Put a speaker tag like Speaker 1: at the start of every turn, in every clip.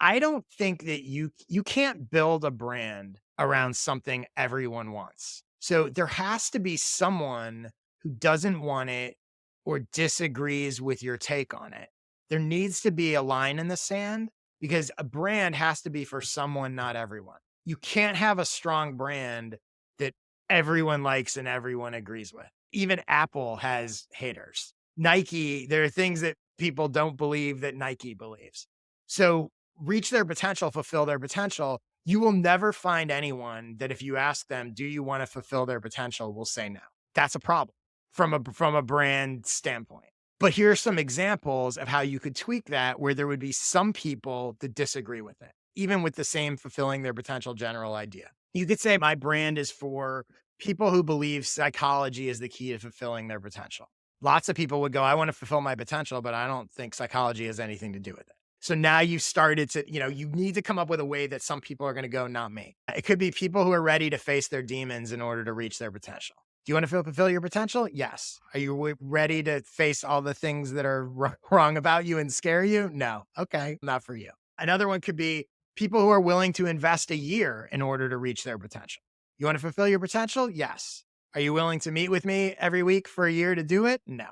Speaker 1: I don't think that you can't build a brand around something everyone wants. So there has to be someone who doesn't want it or disagrees with your take on it. There needs to be a line in the sand because a brand has to be for someone, not everyone. You can't have a strong brand that everyone likes and everyone agrees with. Even Apple has haters. Nike, there are things that people don't believe that Nike believes. So reach their potential, fulfill their potential. You will never find anyone that if you ask them, do you want to fulfill their potential, will say no. That's a problem from a brand standpoint. But here are some examples of how you could tweak that where there would be some people that disagree with it, even with the same fulfilling their potential general idea. You could say my brand is for people who believe psychology is the key to fulfilling their potential. Lots of people would go, I want to fulfill my potential, but I don't think psychology has anything to do with it. So now you've started to, you need to come up with a way that some people are going to go, not me. It could be people who are ready to face their demons in order to reach their potential. Do you want to fulfill your potential? Yes. Are you ready to face all the things that are wrong about you and scare you? No. Okay. Not for you. Another one could be people who are willing to invest a year in order to reach their potential. You want to fulfill your potential? Yes. Are you willing to meet with me every week for a year to do it? No.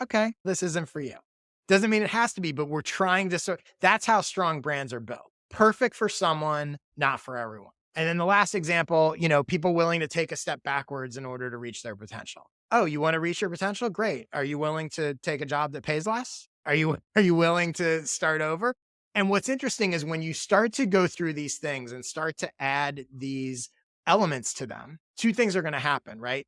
Speaker 1: Okay. This isn't for you. Doesn't mean it has to be, but we're trying to that's how strong brands are built. Perfect for someone, not for everyone. And then the last example, people willing to take a step backwards in order to reach their potential. Oh, you want to reach your potential? Great. Are you willing to take a job that pays less? Are you willing to start over? And what's interesting is when you start to go through these things and start to add these elements to them, two things are going to happen, right?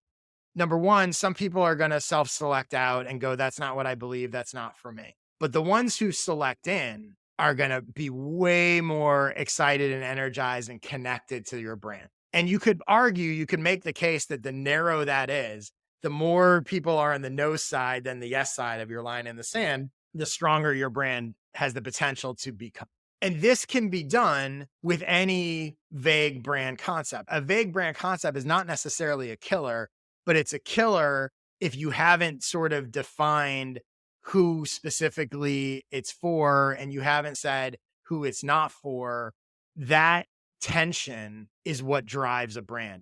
Speaker 1: Number one, some people are going to self select out and go, that's not what I believe. That's not for me. But the ones who select in are going to be way more excited and energized and connected to your brand. And you could argue, you could make the case that the narrow that is, the more people are on the no side than the yes side of your line in the sand, the stronger your brand has the potential to become. And this can be done with any vague brand concept. A vague brand concept is not necessarily a killer, but it's a killer if you haven't sort of defined who specifically it's for and you haven't said who it's not for. That tension is what drives a brand.